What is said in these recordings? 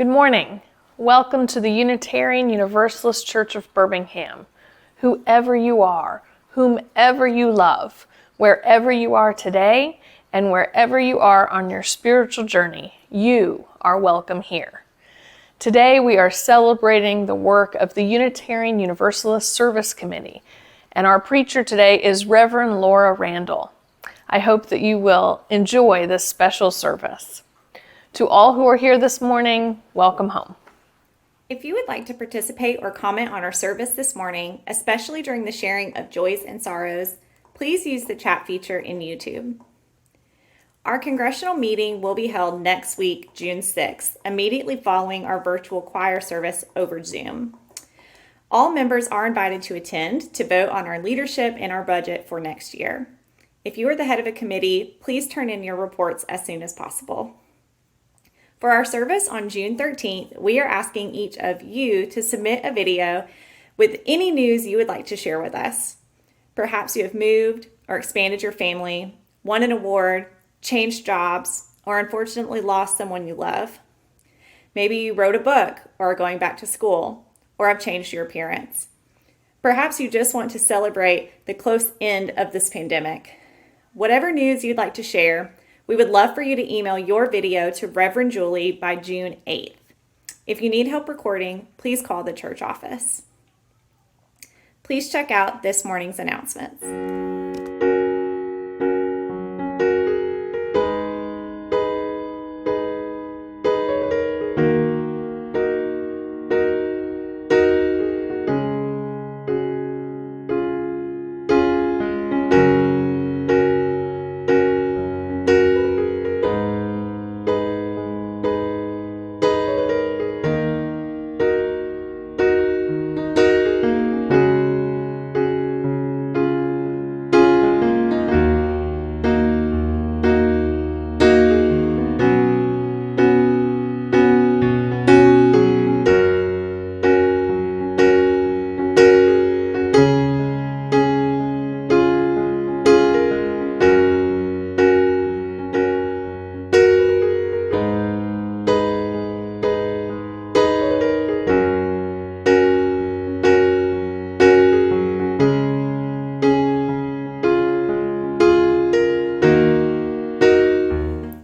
Good morning. Welcome to the Unitarian Universalist Church of Birmingham. Whoever you are, whomever you love, wherever you are today, and wherever you are on your spiritual journey, you are welcome here. Today we are celebrating the work of the Unitarian Universalist Service Committee, and our preacher today is Reverend Laura Randall. I hope that you will enjoy this special service. To all who are here this morning, welcome home. If you would like to participate or comment on our service this morning, especially during the sharing of joys and sorrows, please use the chat feature in YouTube. Our congressional meeting will be held next week, June 6th, immediately following our virtual choir service over Zoom. All members are invited to attend to vote on our leadership and our budget for next year. If you are the head of a committee, please turn in your reports as soon as possible. For our service on June 13th, we are asking each of you to submit a video with any news you would like to share with us. Perhaps you have moved or expanded your family, won an award, changed jobs, or unfortunately lost someone you love. Maybe you wrote a book or are going back to school, or have changed your appearance. Perhaps you just want to celebrate the close end of this pandemic. Whatever news you'd like to share, we would love for you to email your video to Reverend Julie by June 8th. If you need help recording, please call the church office. Please check out this morning's announcements.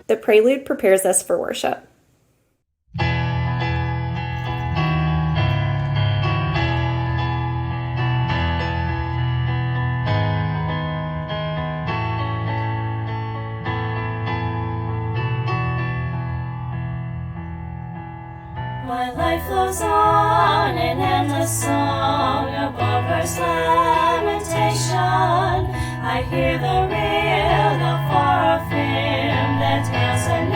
The prelude prepares us for worship. My life flows on in endless song above earth's lamentation. I hear the real, the far-off hymn that hails a new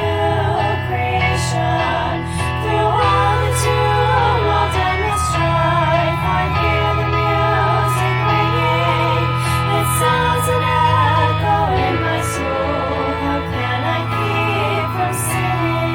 creation. Through all the tumult and the strife, I hear the music ringing. It sounds an echo in my soul. How can I keep from singing?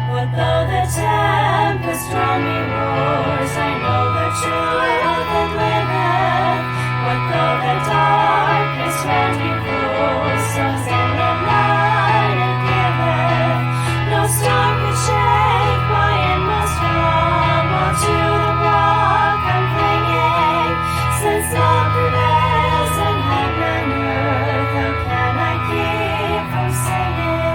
What though the tempest round me roars, I know the truth that liveth. What though the darkness round me grows, some in the night it giveth. No storm could shake my inmost drum, or to the rock I'm clinging. Since love prevails in heaven and earth, how can I keep from singing?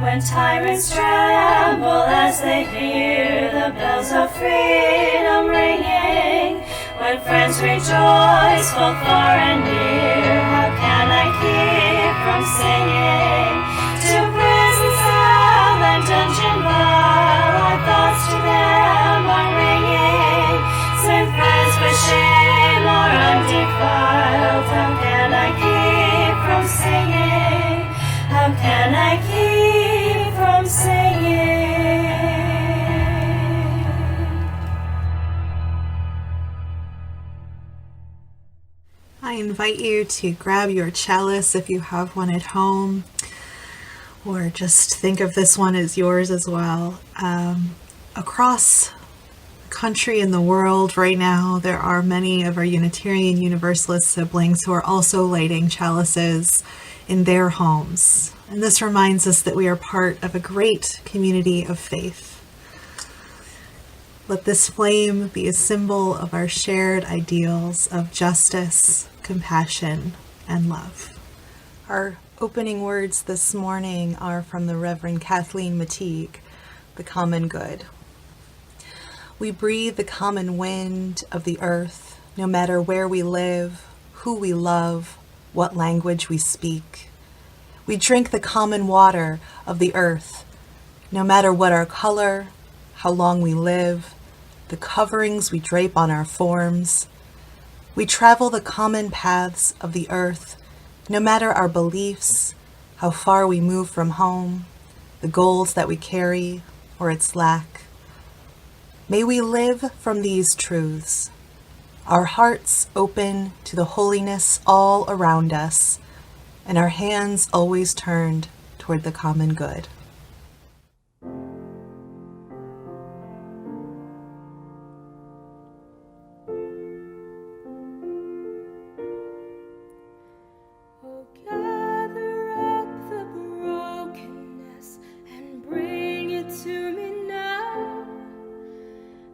When tyrants tremble as they hear the bells of freedom ringing, when friends rejoice both far and near, how can I keep from singing? To prison cell and dungeon vile, our thoughts to them are ringing. Send friends with shame or undefiled, how can I keep from singing? How can I keep from singing? I invite you to grab your chalice if you have one at home, or just think of this one as yours as well. Across the country and the world right now, there are many of our Unitarian Universalist siblings who are also lighting chalices in their homes. And this reminds us that we are part of a great community of faith. Let this flame be a symbol of our shared ideals of justice, compassion, and love. Our opening words this morning are from the Reverend Kathleen Mateague, The Common Good. We breathe the common wind of the earth, no matter where we live, who we love, what language we speak. We drink the common water of the earth, no matter what our color, how long we live, the coverings we drape on our forms. We travel the common paths of the earth, no matter our beliefs, how far we move from home, the goals that we carry, or its lack. May we live from these truths, our hearts open to the holiness all around us, and our hands always turned toward the common good. Oh, gather up the brokenness and bring it to me now.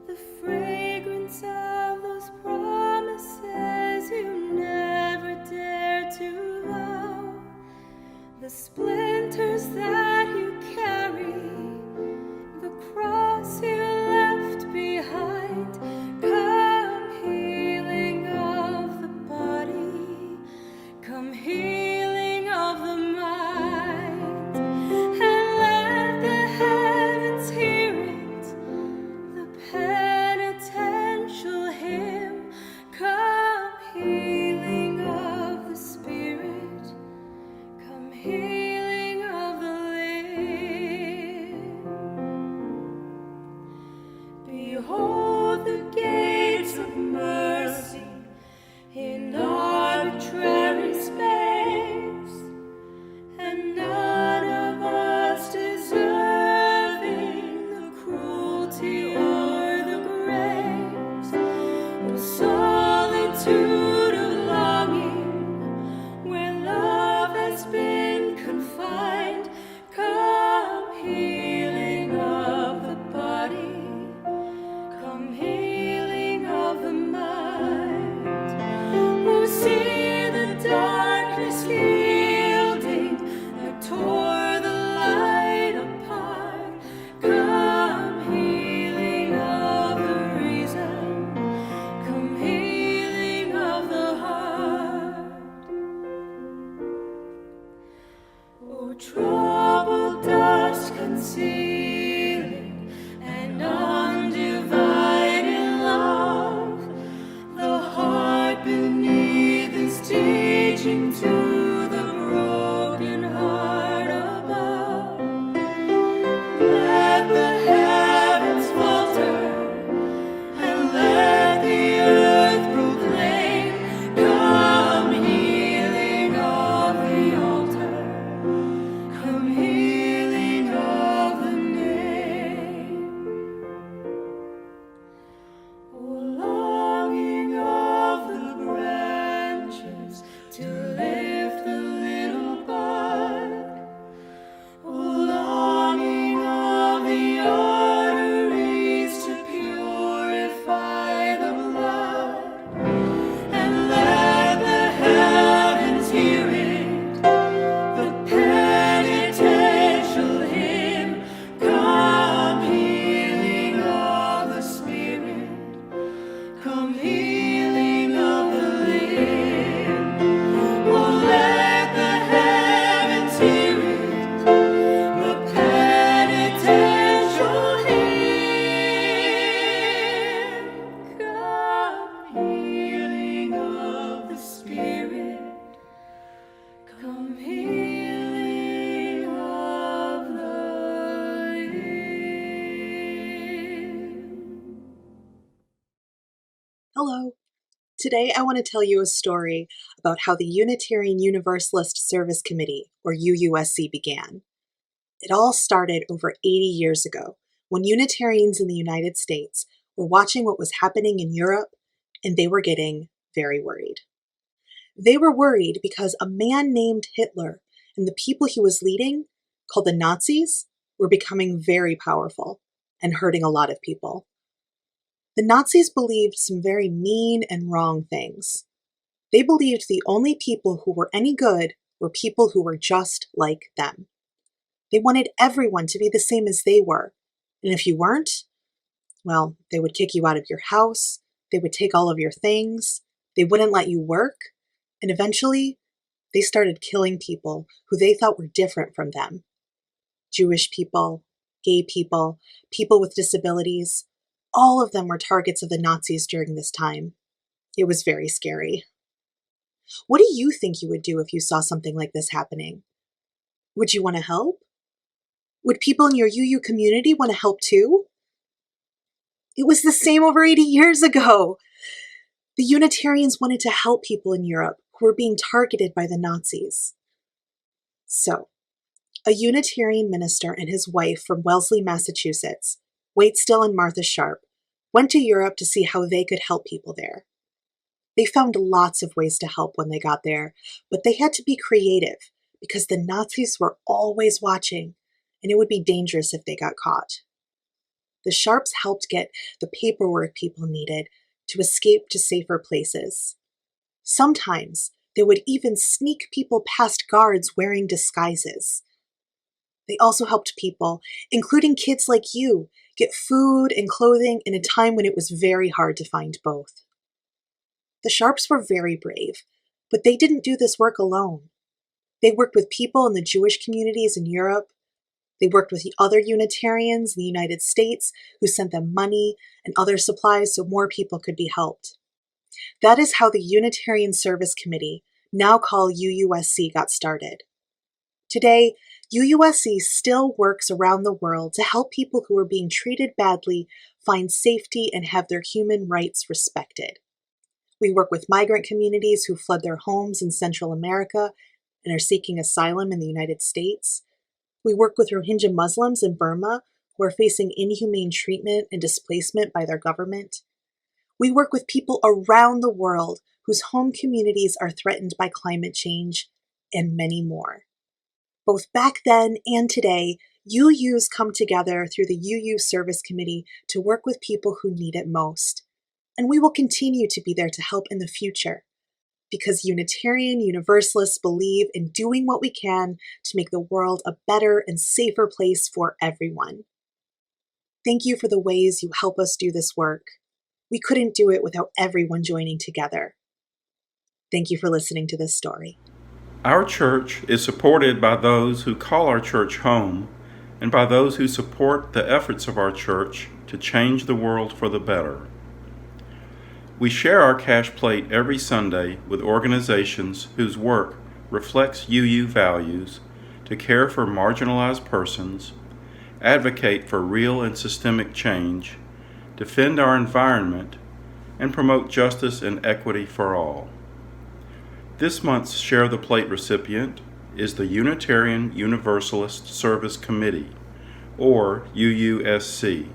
The fragrance of those promises you never dared to vow. The splinters that you carry, the cross you left behind. Come healing of the body, come healing of the mind, and let the heavens hear it, the penitential hymn. Come healing of the spirit, come healing of the limb. Behold the gates of mercy in arbitrary space, and none of us deserving the cruelty or the grace. Oh, solitude of longing, where love has been confined. Come healing of the body, come healing of the mind. Oh, see the darkness yielding that tore the light apart. Come healing of the reason, come healing of the heart. Oh, troubled dust concealing and undivided love, the heart beneath is teaching to the broken heart above. Let the heavens falter and let the earth proclaim. Come healing of the altar, come healing of the name. Oh, longing of the branches to lift the little bud. Oh, longing of the arteries to purify the blood, and let the heavens hear it, the penitential hymn. Come healing of the spirit, come healing of the limb. Oh, let the heavens hear it, the penitential hymn. Come healing of the spirit, come healing of the limb. Hello. Today I want to tell you a story about how the Unitarian Universalist Service Committee, or UUSC, began. It all started over 80 years ago when Unitarians in the United States were watching what was happening in Europe, and they were getting very worried. They were worried because a man named Hitler and the people he was leading, called the Nazis, were becoming very powerful and hurting a lot of people. The Nazis believed some very mean and wrong things. They believed the only people who were any good were people who were just like them. They wanted everyone to be the same as they were, and if you weren't, well, they would kick you out of your house, they would take all of your things, they wouldn't let you work, and eventually, they started killing people who they thought were different from them. Jewish people, gay people, people with disabilities, all of them were targets of the Nazis during this time. It was very scary. What do you think you would do if you saw something like this happening? Would you want to help? Would people in your UU community want to help too? It was the same over 80 years ago. The Unitarians wanted to help people in Europe who were being targeted by the Nazis. So, a Unitarian minister and his wife from Wellesley, Massachusetts, Waitstill and Martha Sharp, went to Europe to see how they could help people there. They found lots of ways to help when they got there, but they had to be creative because the Nazis were always watching, and it would be dangerous if they got caught. The Sharps helped get the paperwork people needed to escape to safer places. Sometimes they would even sneak people past guards wearing disguises. They also helped people, including kids like you, get food and clothing in a time when it was very hard to find both. The Sharps were very brave, but they didn't do this work alone. They worked with people in the Jewish communities in Europe. They worked with the other Unitarians in the United States who sent them money and other supplies so more people could be helped. That is how the Unitarian Service Committee, now called UUSC, got started. Today, UUSC still works around the world to help people who are being treated badly find safety and have their human rights respected. We work with migrant communities who fled their homes in Central America and are seeking asylum in the United States. We work with Rohingya Muslims in Burma who are facing inhumane treatment and displacement by their government. We work with people around the world whose home communities are threatened by climate change, and many more. Both back then and today, UUs come together through the UU Service Committee to work with people who need it most. And we will continue to be there to help in the future, because Unitarian Universalists believe in doing what we can to make the world a better and safer place for everyone. Thank you for the ways you help us do this work. We couldn't do it without everyone joining together. Thank you for listening to this story. Our church is supported by those who call our church home and by those who support the efforts of our church to change the world for the better. We share our cash plate every Sunday with organizations whose work reflects UU values to care for marginalized persons, advocate for real and systemic change, defend our environment, and promote justice and equity for all. This month's Share the Plate recipient is the Unitarian Universalist Service Committee, or UUSC.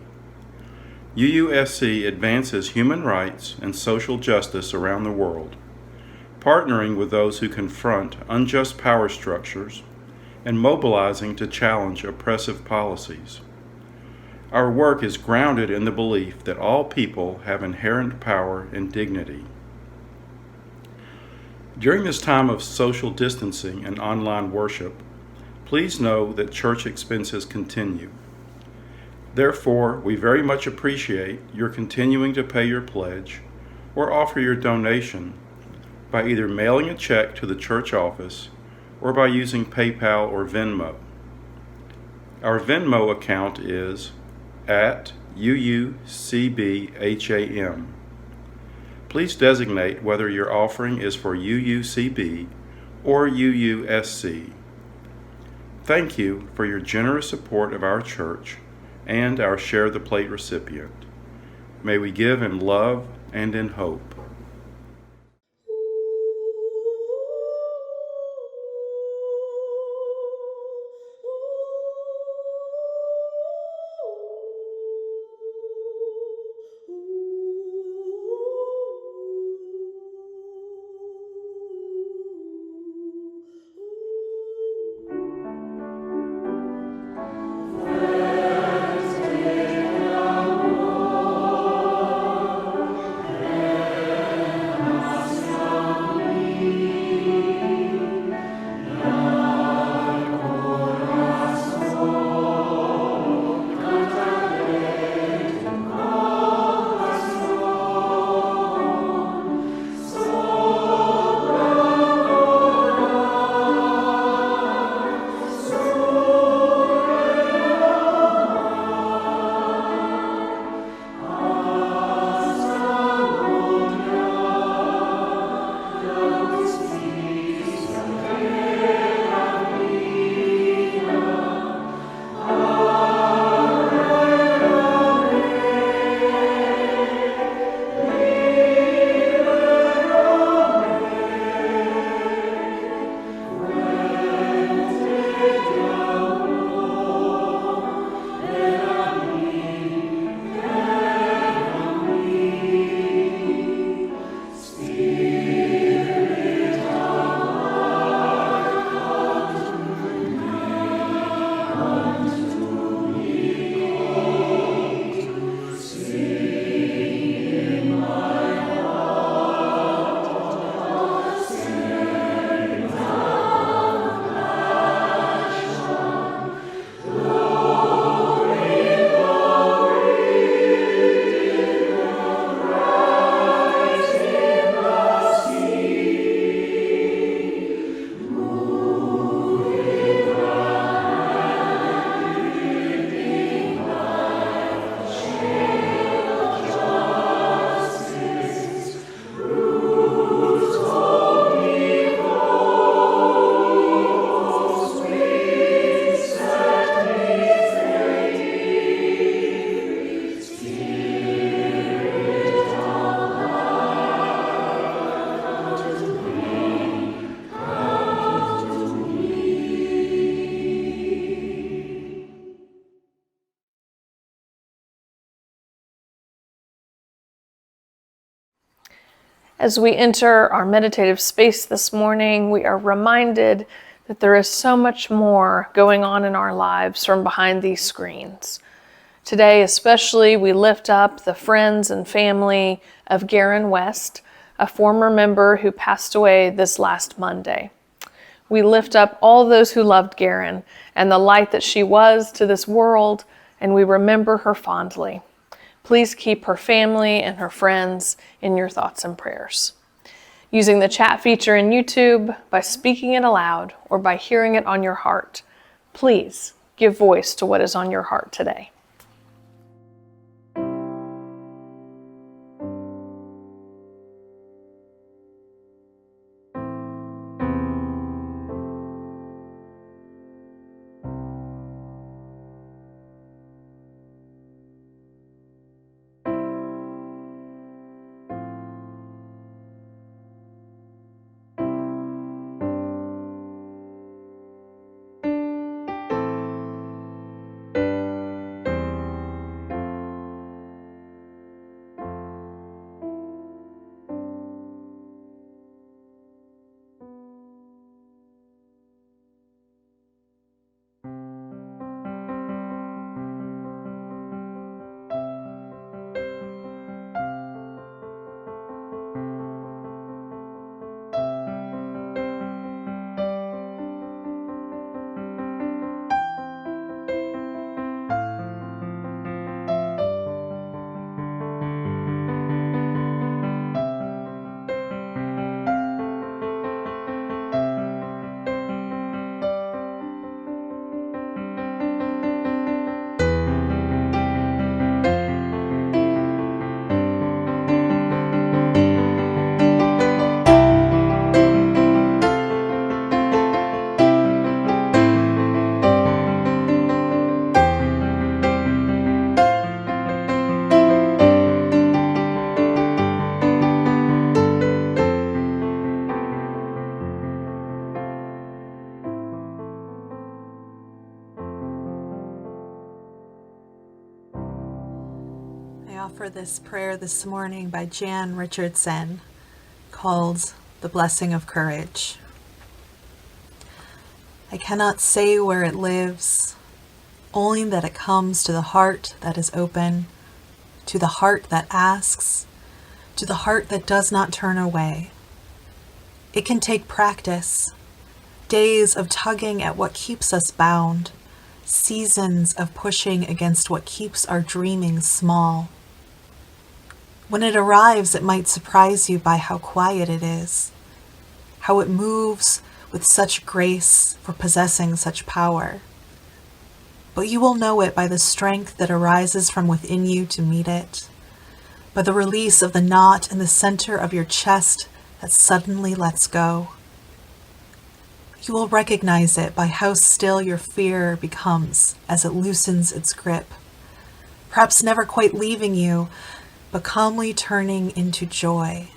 UUSC advances human rights and social justice around the world, partnering with those who confront unjust power structures and mobilizing to challenge oppressive policies. Our work is grounded in the belief that all people have inherent power and dignity. During this time of social distancing and online worship, please know that church expenses continue. Therefore, we very much appreciate your continuing to pay your pledge or offer your donation by either mailing a check to the church office or by using PayPal or Venmo. Our Venmo account is at UUCBHAM. Please designate whether your offering is for UUCB or UUSC. Thank you for your generous support of our church and our Share the Plate recipient. May we give in love and in hope. As we enter our meditative space this morning, we are reminded that there is so much more going on in our lives from behind these screens. Today, especially, we lift up the friends and family of Garen West, a former member who passed away this last Monday. We lift up all those who loved Garen and the light that she was to this world, and we remember her fondly. Please keep her family and her friends in your thoughts and prayers. Using the chat feature in YouTube, by speaking it aloud, or by hearing it on your heart, please give voice to what is on your heart today. I offer this prayer this morning by Jan Richardson, called The Blessing of Courage. I cannot say where it lives, only that it comes to the heart that is open, to the heart that asks, to the heart that does not turn away. It can take practice, days of tugging at what keeps us bound, seasons of pushing against what keeps our dreaming small. When it arrives, it might surprise you by how quiet it is, how it moves with such grace for possessing such power. But you will know it by the strength that arises from within you to meet it, by the release of the knot in the center of your chest that suddenly lets go. You will recognize it by how still your fear becomes as it loosens its grip, perhaps never quite leaving you, but calmly turning into joy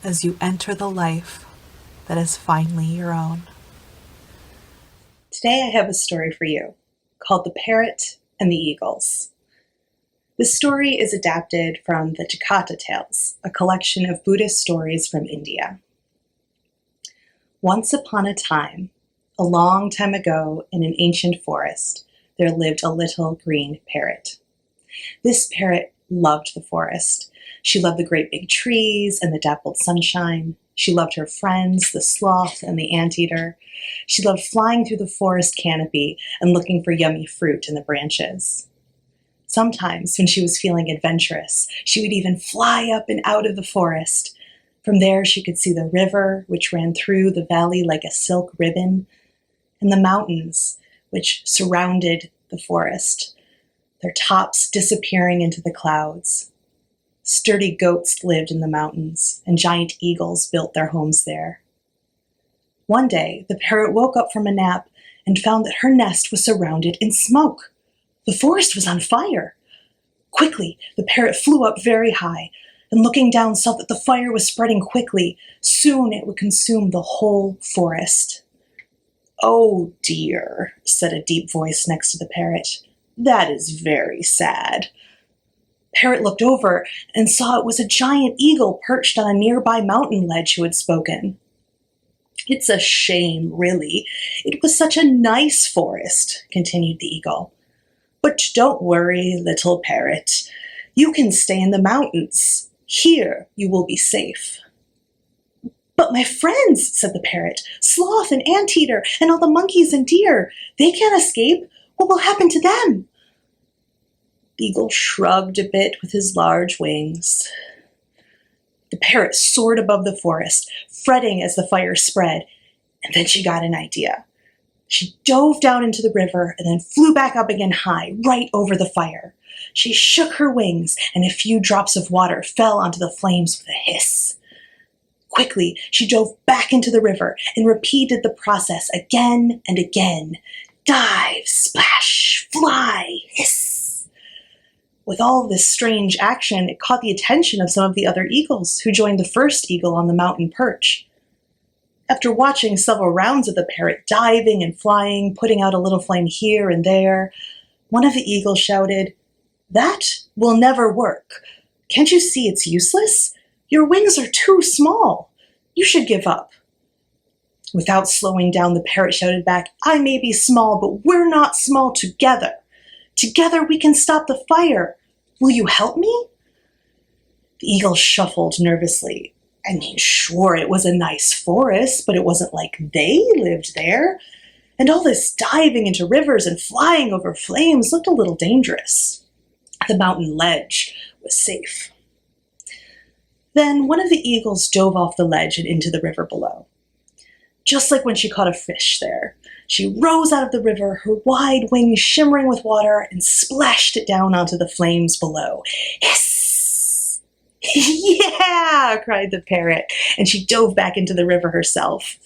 as you enter the life that is finally your own. Today I have a story for you called The Parrot and the Eagles. This story is adapted from the Jakarta Tales, a collection of Buddhist stories from India. Once upon a time, a long time ago in an ancient forest, there lived a little green parrot. This parrot loved the forest. She loved the great big trees and the dappled sunshine. She loved her friends, the sloth and the anteater. She loved flying through the forest canopy and looking for yummy fruit in the branches. Sometimes, when she was feeling adventurous, she would even fly up and out of the forest. From there, she could see the river, which ran through the valley like a silk ribbon, and the mountains, which surrounded the forest, their tops disappearing into the clouds. Sturdy goats lived in the mountains, and giant eagles built their homes there. One day, the parrot woke up from a nap and found that her nest was surrounded in smoke. The forest was on fire. Quickly, the parrot flew up very high, and looking down saw that the fire was spreading quickly. Soon it would consume the whole forest. "Oh dear," said a deep voice next to the parrot. "That is very sad." Parrot looked over and saw it was a giant eagle perched on a nearby mountain ledge who had spoken. "It's a shame, really. It was such a nice forest," continued the eagle. "But don't worry, little parrot. You can stay in the mountains. Here you will be safe." "But my friends," said the parrot, "Sloth and Anteater and all the monkeys and deer, they can't escape. What will happen to them?" The eagle shrugged a bit with his large wings. The parrot soared above the forest, fretting as the fire spread, and then she got an idea. She dove down into the river and then flew back up again high, right over the fire. She shook her wings, and a few drops of water fell onto the flames with a hiss. Quickly, she dove back into the river and repeated the process again and again. Dive, splash, fly, hiss. With all this strange action, it caught the attention of some of the other eagles who joined the first eagle on the mountain perch. After watching several rounds of the parrot diving and flying, putting out a little flame here and there, one of the eagles shouted, "That will never work. Can't you see it's useless? Your wings are too small. You should give up." Without slowing down, the parrot shouted back, "I may be small, but we're not small together. Together we can stop the fire. Will you help me?" The eagle shuffled nervously. I mean, sure, it was a nice forest, but it wasn't like they lived there. And all this diving into rivers and flying over flames looked a little dangerous. The mountain ledge was safe. Then one of the eagles dove off the ledge and into the river below. Just like when she caught a fish there, she rose out of the river, her wide wings shimmering with water, and splashed it down onto the flames below. Hiss! "Yeah!" cried the parrot, and she dove back into the river herself.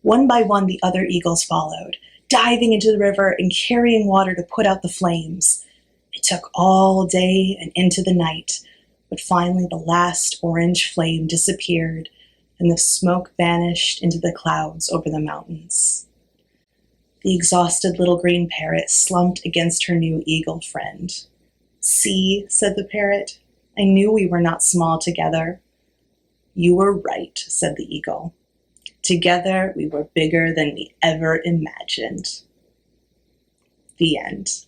One by one, the other eagles followed, diving into the river and carrying water to put out the flames. It took all day and into the night, but finally the last orange flame disappeared, and the smoke vanished into the clouds over the mountains. The exhausted little green parrot slumped against her new eagle friend. "See," said the parrot, "I knew we were not small together." "You were right," said the eagle. "Together we were bigger than we ever imagined." The end.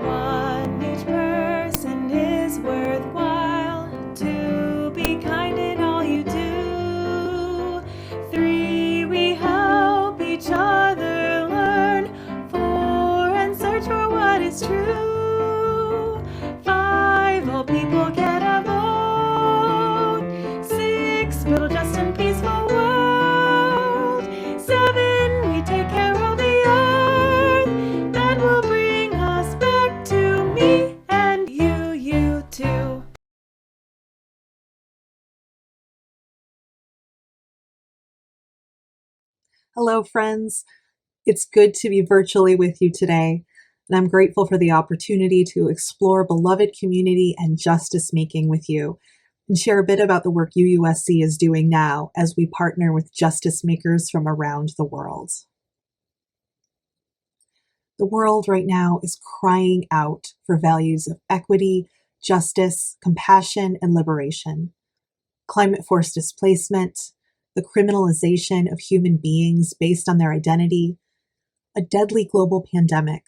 One, each person is worthwhile. Two, be kind in all you do. Three, we help each other learn. Four, and search for what is true. Five, all people get a vote. Six, build a just and peaceful world. Seven, we take care of the earth. That will bring us back to me and you too. Hello, friends. It's good to be virtually with you today, and I'm grateful for the opportunity to explore beloved community and justice making with you and share a bit about the work UUSC is doing now as we partner with justice makers from around the world. The world right now is crying out for values of equity, justice, compassion, and liberation. Climate-forced displacement, the criminalization of human beings based on their identity, a deadly global pandemic.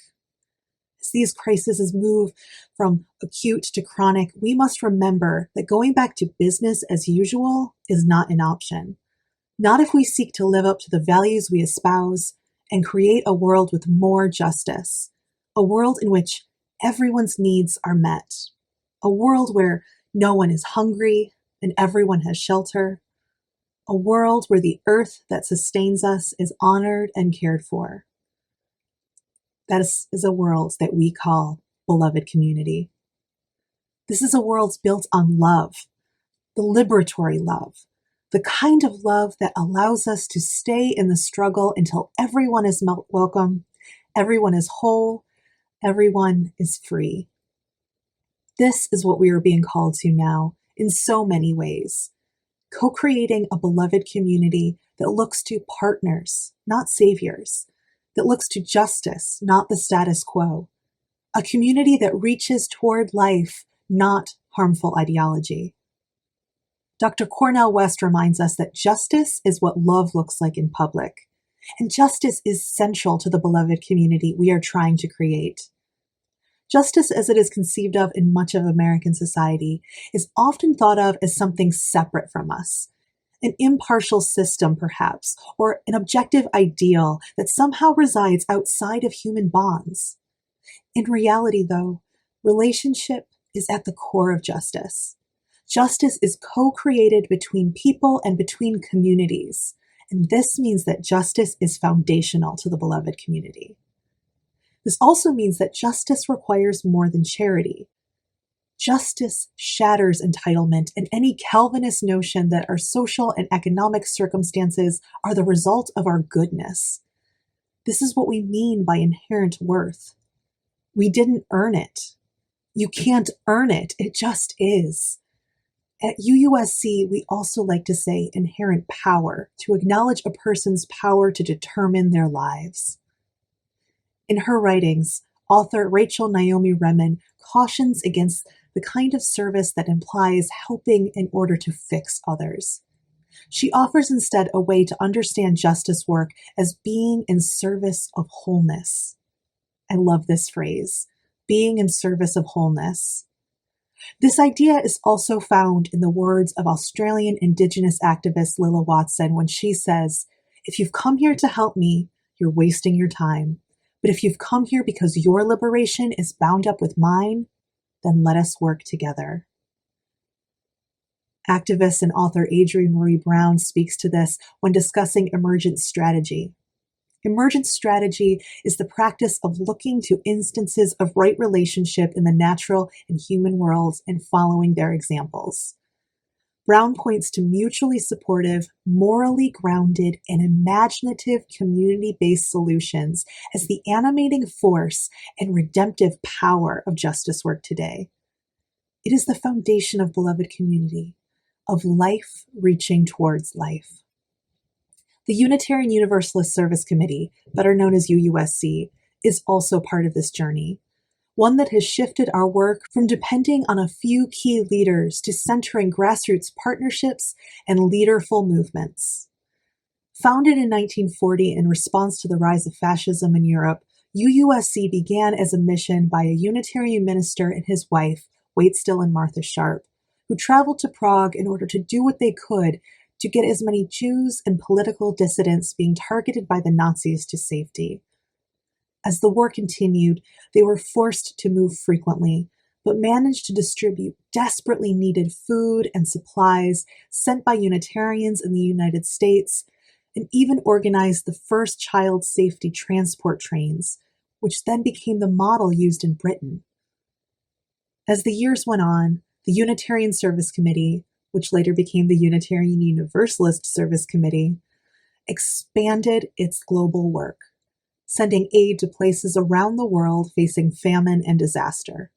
As these crises move from acute to chronic, we must remember that going back to business as usual is not an option. Not if we seek to live up to the values we espouse and create a world with more justice, a world in which everyone's needs are met, a world where no one is hungry and everyone has shelter, a world where the earth that sustains us is honored and cared for. That is a world that we call beloved community. This is a world built on love, the liberatory love, the kind of love that allows us to stay in the struggle until everyone is welcome, everyone is whole, everyone is free. This is what we are being called to now in so many ways. Co-creating a beloved community that looks to partners, not saviors, that looks to justice, not the status quo, a community that reaches toward life, not harmful ideology. Dr. Cornell West reminds us that justice is what love looks like in public, and justice is central to the beloved community we are trying to create. Justice, as it is conceived of in much of American society, is often thought of as something separate from us, an impartial system, perhaps, or an objective ideal that somehow resides outside of human bonds. In reality, though, relationship is at the core of justice. Justice is co-created between people and between communities, and this means that justice is foundational to the beloved community. This also means that justice requires more than charity. Justice shatters entitlement and any Calvinist notion that our social and economic circumstances are the result of our goodness. This is what we mean by inherent worth. We didn't earn it. You can't earn it. It just is. At UUSC, we also like to say inherent power, to acknowledge a person's power to determine their lives. In her writings, author Rachel Naomi Remen cautions against the kind of service that implies helping in order to fix others. She offers instead a way to understand justice work as being in service of wholeness. I love this phrase, being in service of wholeness. This idea is also found in the words of Australian Indigenous activist Lilla Watson when she says, "If you've come here to help me, you're wasting your time. But if you've come here because your liberation is bound up with mine, then let us work together." Activist and author Adrienne Marie Brown speaks to this when discussing emergent strategy. Emergent strategy is the practice of looking to instances of right relationship in the natural and human worlds and following their examples. Brown points to mutually supportive, morally grounded, and imaginative community-based solutions as the animating force and redemptive power of justice work today. It is the foundation of beloved community, of life reaching towards life. The Unitarian Universalist Service Committee, better known as UUSC, is also part of this journey, one that has shifted our work from depending on a few key leaders to centering grassroots partnerships and leaderful movements. Founded in 1940 in response to the rise of fascism in Europe, UUSC began as a mission by a Unitarian minister and his wife, Waitstill and Martha Sharp, who traveled to Prague in order to do what they could to get as many Jews and political dissidents being targeted by the Nazis to safety. As the war continued, they were forced to move frequently, but managed to distribute desperately needed food and supplies sent by Unitarians in the United States, and even organized the first child safety transport trains, which then became the model used in Britain. As the years went on, the Unitarian Service Committee, which later became the Unitarian Universalist Service Committee, expanded its global work, sending aid to places around the world facing famine and disaster.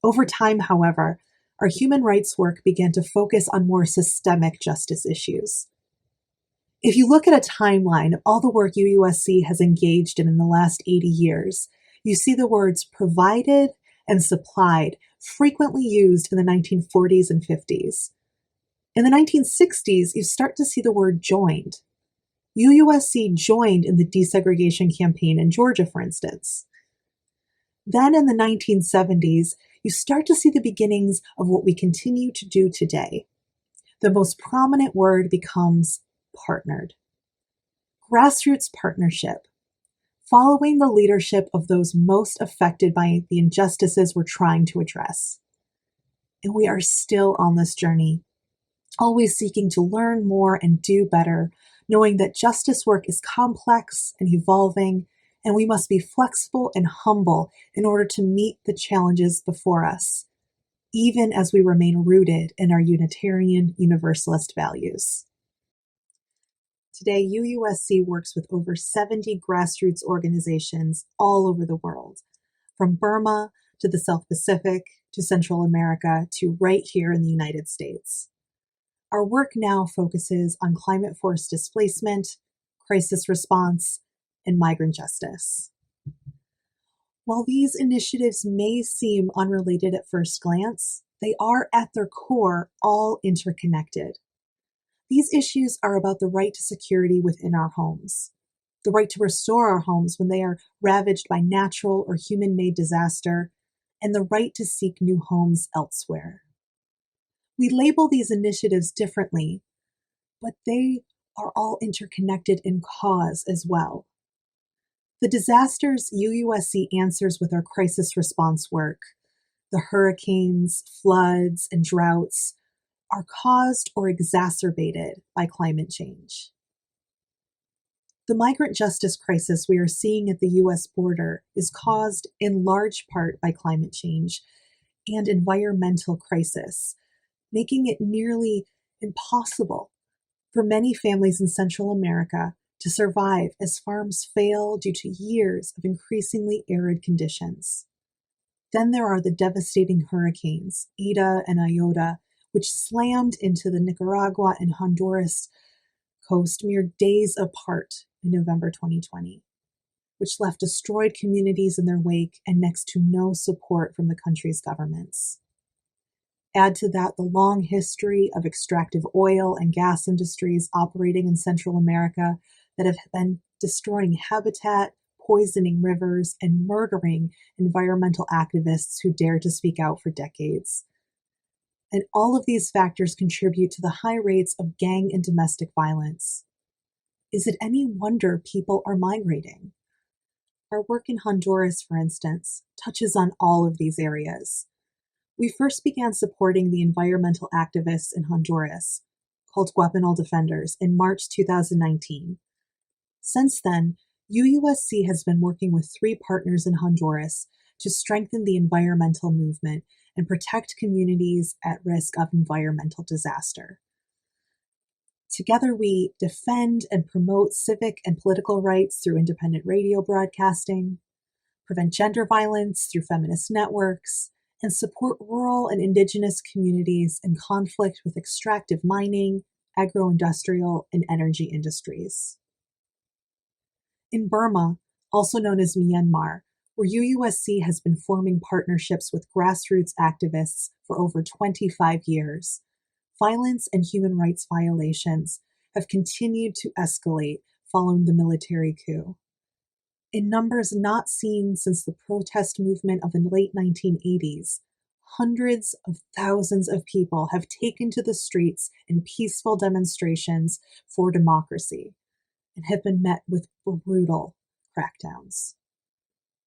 Over time, however, our human rights work began to focus on more systemic justice issues. If you look at a timeline of all the work UUSC has engaged in the last 80 years, you see the words provided and supplied frequently used in the 1940s and 50s. In the 1960s, you start to see the word joined. UUSC joined in the desegregation campaign in Georgia, for instance. Then in the 1970s, you start to see the beginnings of what we continue to do today. The most prominent word becomes partnered. Grassroots partnership, following the leadership of those most affected by the injustices we're trying to address. And we are still on this journey, always seeking to learn more and do better, knowing that justice work is complex and evolving, and we must be flexible and humble in order to meet the challenges before us, even as we remain rooted in our Unitarian Universalist values. Today, UUSC works with over 70 grassroots organizations all over the world, from Burma to the South Pacific to Central America to right here in the United States. Our work now focuses on climate force displacement, crisis response, and migrant justice. While these initiatives may seem unrelated at first glance, they are at their core all interconnected. These issues are about the right to security within our homes, the right to restore our homes when they are ravaged by natural or human-made disaster, and the right to seek new homes elsewhere. We label these initiatives differently, but they are all interconnected in cause as well. The disasters UUSC answers with our crisis response work, the hurricanes, floods, and droughts, are caused or exacerbated by climate change. The migrant justice crisis we are seeing at the US border is caused in large part by climate change and environmental crisis, making it nearly impossible for many families in Central America to survive as farms fail due to years of increasingly arid conditions. Then there are the devastating hurricanes, Ida and Iota, which slammed into the Nicaragua and Honduras coast mere days apart in November 2020, which left destroyed communities in their wake and next to no support from the country's governments. Add to that the long history of extractive oil and gas industries operating in Central America that have been destroying habitat, poisoning rivers, and murdering environmental activists who dare to speak out for decades. And all of these factors contribute to the high rates of gang and domestic violence. Is it any wonder people are migrating? Our work in Honduras, for instance, touches on all of these areas. We first began supporting the environmental activists in Honduras, called Guapanal Defenders, in March 2019. Since then, UUSC has been working with 3 partners in Honduras to strengthen the environmental movement and protect communities at risk of environmental disaster. Together, we defend and promote civic and political rights through independent radio broadcasting, prevent gender violence through feminist networks, and support rural and indigenous communities in conflict with extractive mining, agro-industrial, and energy industries. In Burma, also known as Myanmar, where UUSC has been forming partnerships with grassroots activists for over 25 years, violence and human rights violations have continued to escalate following the military coup. In numbers not seen since the protest movement of the late 1980s, hundreds of thousands of people have taken to the streets in peaceful demonstrations for democracy and have been met with brutal crackdowns.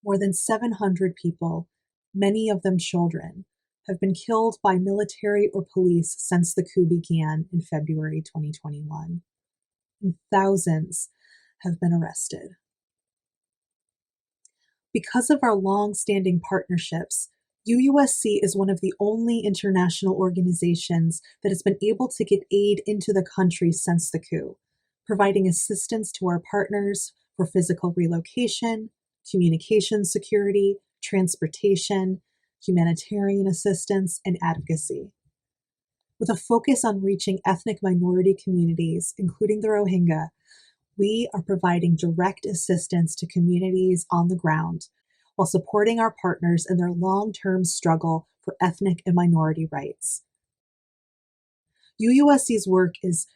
More than 700 people, many of them children, have been killed by military or police since the coup began in February 2021, and thousands have been arrested. Because of our long-standing partnerships, UUSC is one of the only international organizations that has been able to get aid into the country since the coup, providing assistance to our partners for physical relocation, communication security, transportation, humanitarian assistance, and advocacy. With a focus on reaching ethnic minority communities, including the Rohingya, we are providing direct assistance to communities on the ground while supporting our partners in their long-term struggle for ethnic and minority rights. UUSC's work is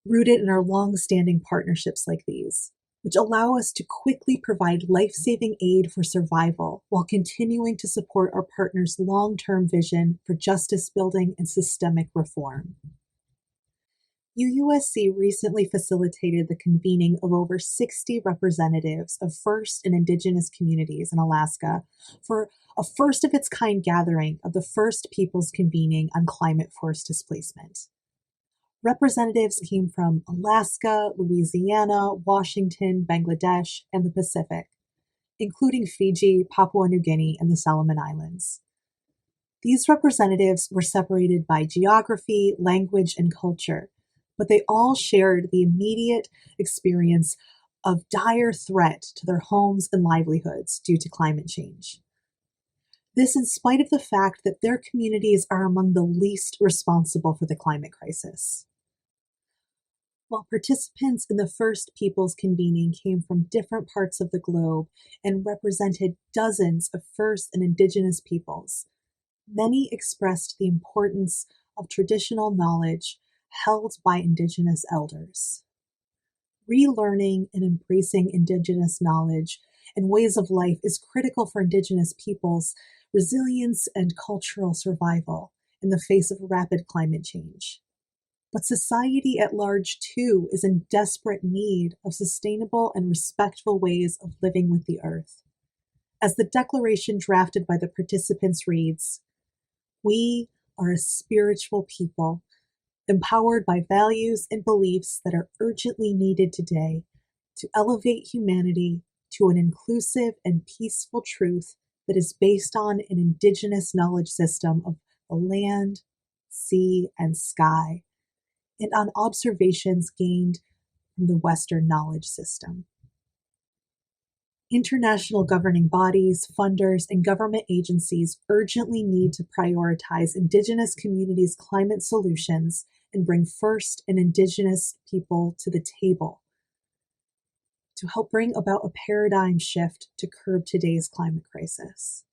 rooted in our long-standing partnerships like these, which allow us to quickly provide life-saving aid for survival while continuing to support our partners' long-term vision for justice building and systemic reform. UUSC recently facilitated the convening of over 60 representatives of First and Indigenous communities in Alaska for a first-of-its-kind gathering of the First Peoples convening on climate force displacement. Representatives came from Alaska, Louisiana, Washington, Bangladesh, and the Pacific, including Fiji, Papua New Guinea, and the Solomon Islands. These representatives were separated by geography, language, and culture, but they all shared the immediate experience of dire threat to their homes and livelihoods due to climate change. This in spite of the fact that their communities are among the least responsible for the climate crisis. While participants in the first people's convening came from different parts of the globe and represented dozens of First and Indigenous peoples, many expressed the importance of traditional knowledge held by Indigenous elders. Relearning and embracing Indigenous knowledge and ways of life is critical for Indigenous peoples' resilience and cultural survival in the face of rapid climate change. But society at large, too, is in desperate need of sustainable and respectful ways of living with the earth. As the declaration drafted by the participants reads, "We are a spiritual people, empowered by values and beliefs that are urgently needed today to elevate humanity to an inclusive and peaceful truth that is based on an Indigenous knowledge system of the land, sea, and sky, and on observations gained from the Western knowledge system." International governing bodies, funders, and government agencies urgently need to prioritize Indigenous communities' climate solutions and bring First and Indigenous people to the table to help bring about a paradigm shift to curb today's climate crisis.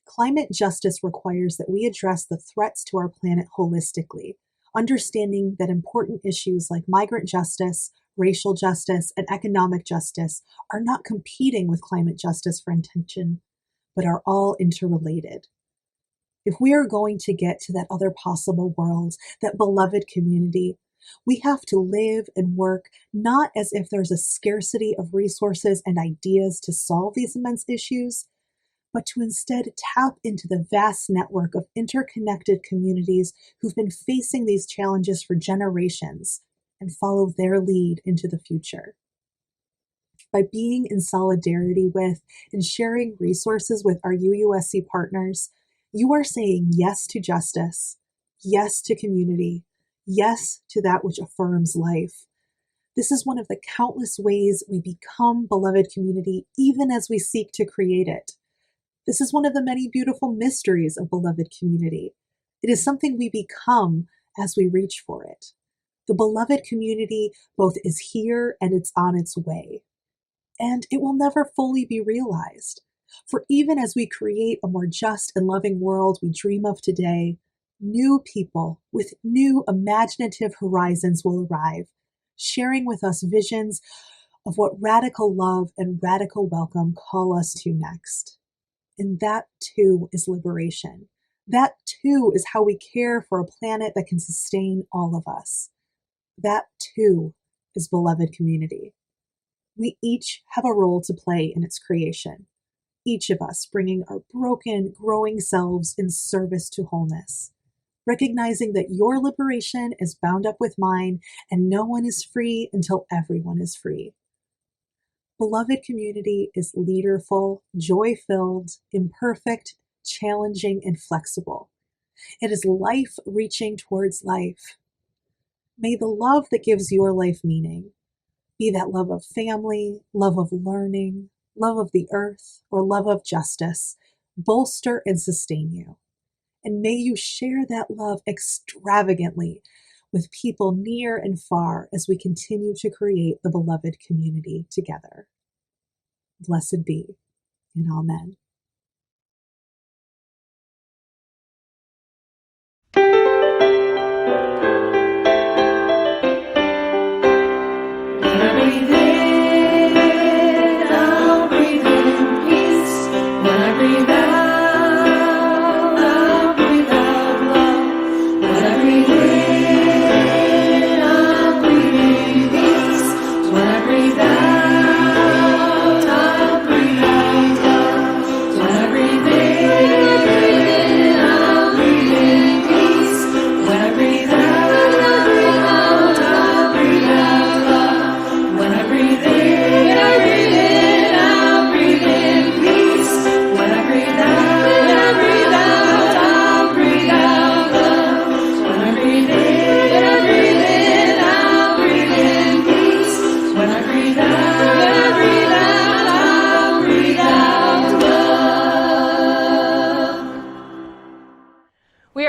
Climate justice requires that we address the threats to our planet holistically, understanding that important issues like migrant justice, racial justice, and economic justice are not competing with climate justice for attention, but are all interrelated. If we are going to get to that other possible world, that beloved community, we have to live and work not as if there's a scarcity of resources and ideas to solve these immense issues, but to instead tap into the vast network of interconnected communities who've been facing these challenges for generations and follow their lead into the future. By being in solidarity with and sharing resources with our UUSC partners, you are saying yes to justice, yes to community, yes to that which affirms life. This is one of the countless ways we become beloved community, even as we seek to create it. This is one of the many beautiful mysteries of beloved community. It is something we become as we reach for it. The beloved community both is here and it's on its way. And it will never fully be realized. For even as we create a more just and loving world we dream of today, new people with new imaginative horizons will arrive, sharing with us visions of what radical love and radical welcome call us to next. And that too is liberation. That too is how we care for a planet that can sustain all of us. That too is beloved community. We each have a role to play in its creation, each of us bringing our broken, growing selves in service to wholeness, recognizing that your liberation is bound up with mine and no one is free until everyone is free. Beloved community is leaderful, joy-filled, imperfect, challenging, and flexible. It is life reaching towards life. May the love that gives your life meaning be that love of family, love of learning, love of the earth, or love of justice, bolster and sustain you. And may you share that love extravagantly with people near and far as we continue to create the beloved community together. Blessed be, and amen.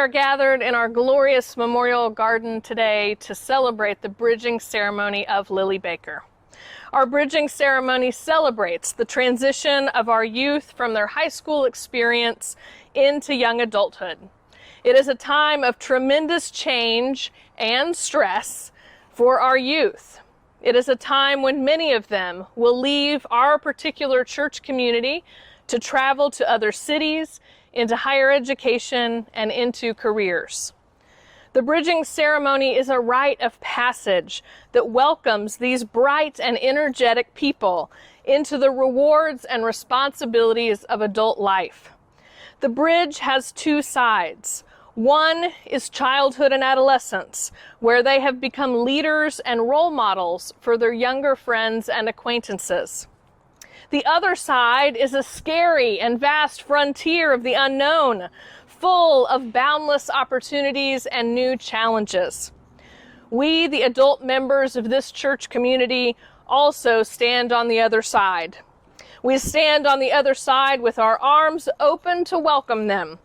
are gathered in our glorious memorial garden today to celebrate the bridging ceremony of Lily Baker. Our bridging ceremony celebrates the transition of our youth from their high school experience into young adulthood. It is a time of tremendous change and stress for our youth. It is a time when many of them will leave our particular church community to travel to other cities, into higher education, and into careers. The bridging ceremony is a rite of passage that welcomes these bright and energetic people into the rewards and responsibilities of adult life. The bridge has two sides. One is childhood and adolescence, where they have become leaders and role models for their younger friends and acquaintances. The other side is a scary and vast frontier of the unknown, full of boundless opportunities and new challenges. We, the adult members of this church community, also stand on the other side. We stand on the other side with our arms open to welcome them,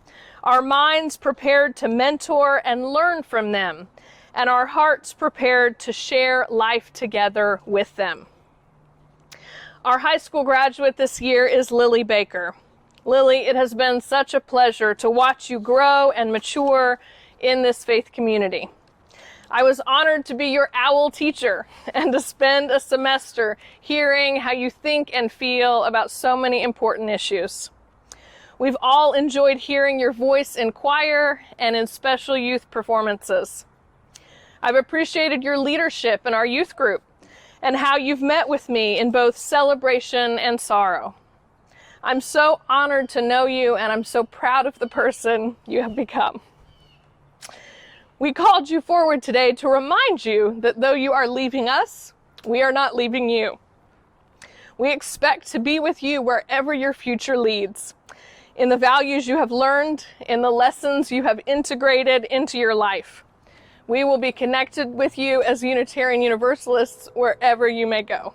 our minds prepared to mentor and learn from them, and our hearts prepared to share life together with them. Our high school graduate this year is Lily Baker. Lily, it has been such a pleasure to watch you grow and mature in this faith community. I was honored to be your OWL teacher and to spend a semester hearing how you think and feel about so many important issues. We've all enjoyed hearing your voice in choir and in special youth performances. I've appreciated your leadership in our youth group and how you've met with me in both celebration and sorrow. I'm so honored to know you, and I'm so proud of the person you have become. We called you forward today to remind you that though you are leaving us, we are not leaving you. We expect to be with you wherever your future leads, in the values you have learned, in the lessons you have integrated into your life. We will be connected with you as Unitarian Universalists wherever you may go.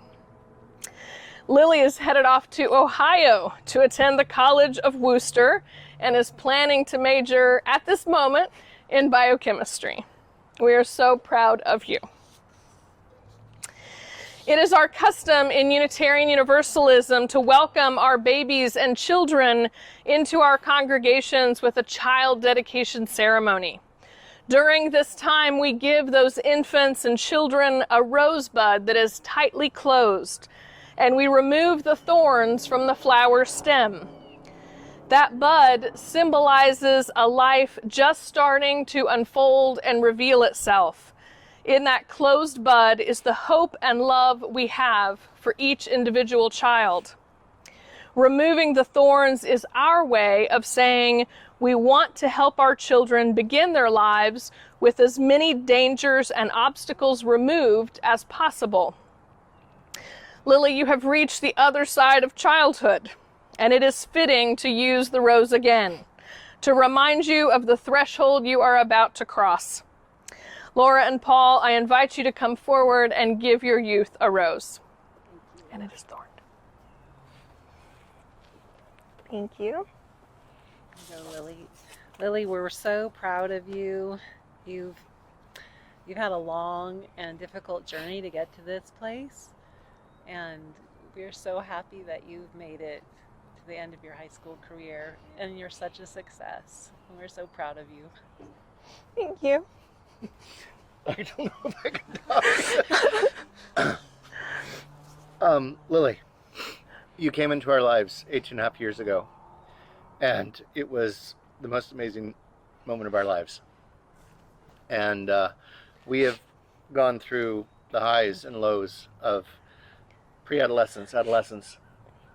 Lily is headed off to Ohio to attend the College of Wooster and is planning to major at this moment in biochemistry. We are so proud of you. It is our custom in Unitarian Universalism to welcome our babies and children into our congregations with a child dedication ceremony. During this time, we give those infants and children a rosebud that is tightly closed, and we remove the thorns from the flower stem. That bud symbolizes a life just starting to unfold and reveal itself. In that closed bud is the hope and love we have for each individual child. Removing the thorns is our way of saying we want to help our children begin their lives with as many dangers and obstacles removed as possible. Lily, you have reached the other side of childhood, and it is fitting to use the rose again, to remind you of the threshold you are about to cross. Laura and Paul, I invite you to come forward and give your youth a rose. And it is thorned. Thank you. Go, Lily. Lily, we're so proud of you. You've had a long and difficult journey to get to this place, and we're so happy that you've made it to the end of your high school career, and you're such a success. And we're so proud of you. Thank you. I don't know if I can talk. Lily, you came into our lives 8.5 years ago, and it was the most amazing moment of our lives. And we have gone through the highs and lows of pre-adolescence, adolescence.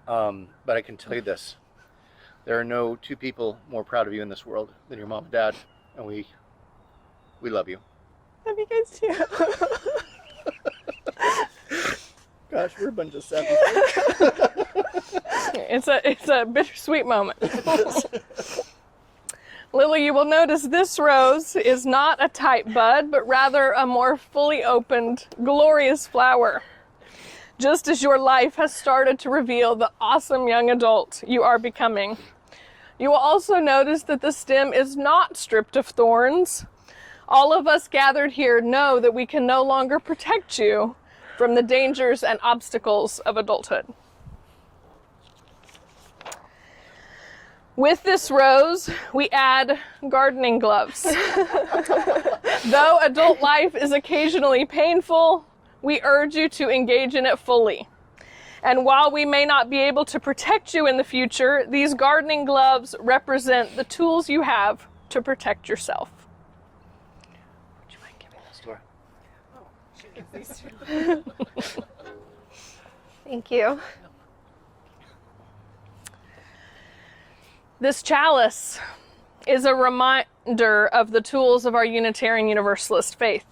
But I can tell you this: there are no two people more proud of you in this world than your mom and dad, and we love you. Love you guys too. Gosh, we're a bunch of savages. It's a bittersweet moment. Lily, you will notice this rose is not a tight bud, but rather a more fully opened, glorious flower. Just as your life has started to reveal the awesome young adult you are becoming. You will also notice that the stem is not stripped of thorns. All of us gathered here know that we can no longer protect you from the dangers and obstacles of adulthood. With this rose, we add gardening gloves. Though adult life is occasionally painful, we urge you to engage in it fully. And while we may not be able to protect you in the future, these gardening gloves represent the tools you have to protect yourself. Would you mind giving those to her? Oh, she gets these too. Thank you. This chalice is a reminder of the tools of our Unitarian Universalist faith.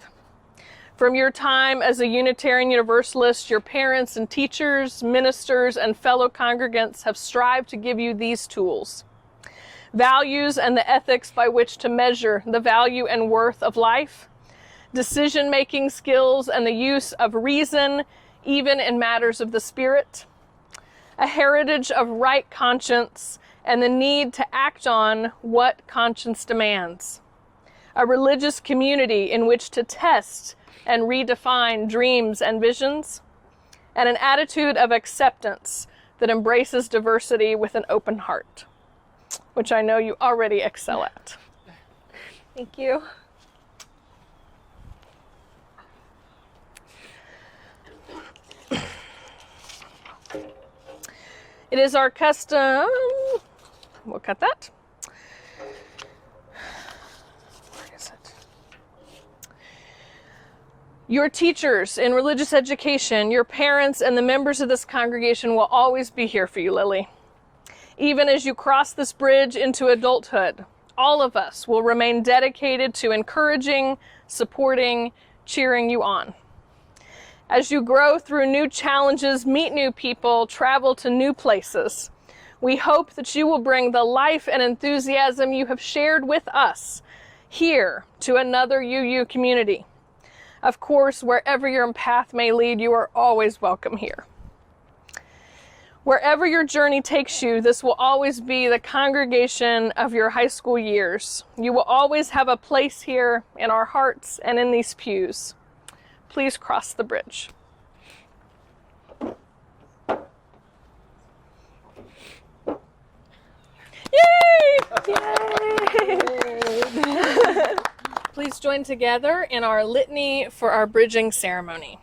From your time as a Unitarian Universalist, your parents and teachers, ministers, and fellow congregants have strived to give you these tools. Values and the ethics by which to measure the value and worth of life, decision-making skills and the use of reason, even in matters of the spirit, a heritage of right conscience and the need to act on what conscience demands, a religious community in which to test and redefine dreams and visions, and an attitude of acceptance that embraces diversity with an open heart, which I know you already excel at. Thank you. It is our custom, we'll cut that. Your teachers in religious education, your parents, and the members of this congregation will always be here for you, Lily. Even as you cross this bridge into adulthood, all of us will remain dedicated to encouraging, supporting, cheering you on. As you grow through new challenges, meet new people, travel to new places, we hope that you will bring the life and enthusiasm you have shared with us here to another UU community. Of course, wherever your path may lead, you are always welcome here. Wherever your journey takes you, this will always be the congregation of your high school years. You will always have a place here in our hearts and in these pews. Please cross the bridge. Yay! Yay! Please join together in our litany for our bridging ceremony.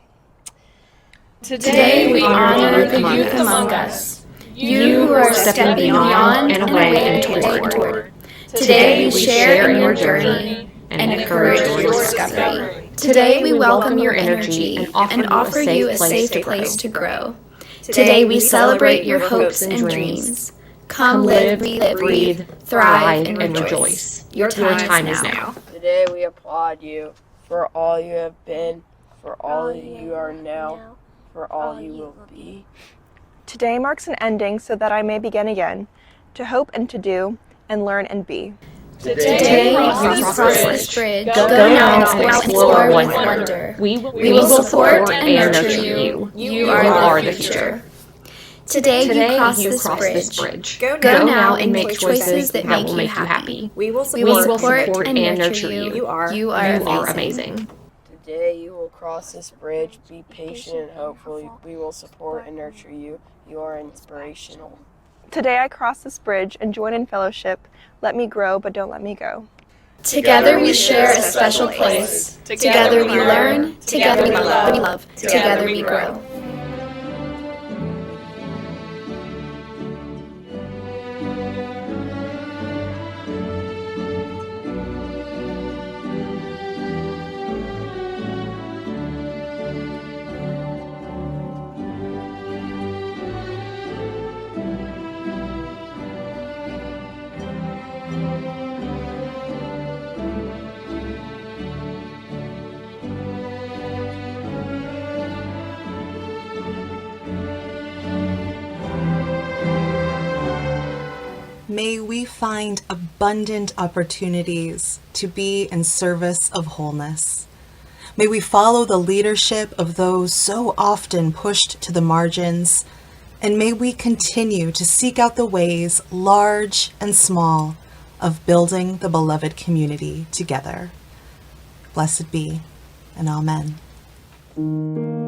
Today we honor the youth among us, you who are stepping beyond and away and toward. Today we share in your journey and encourage your discovery. Today we welcome your energy and offer you a safe place to grow. Today we celebrate your hopes and dreams. Come live, breathe, thrive, and rejoice. Your time is now. Today we applaud you for all you have been, for all you are now, for all you will be. Today marks an ending so that I may begin again, to hope and to do, and learn and be. Today we cross this bridge. Go now and explore with wonder. We will support and nurture you. You are the future. Today you cross this bridge. Go now and make choices that make you happy. We will support and nurture you. You are amazing. Today you will cross this bridge. Be patient and hopeful. We will support and nurture you. You are inspirational. Today I cross this bridge and join in fellowship. Let me grow, but don't let me go. Together we share a special place. Together we learn. Together we love. Together we grow. May we find abundant opportunities to be in service of wholeness. May we follow the leadership of those so often pushed to the margins and may we continue to seek out the ways, large and small, of building the beloved community together. Blessed be, and amen.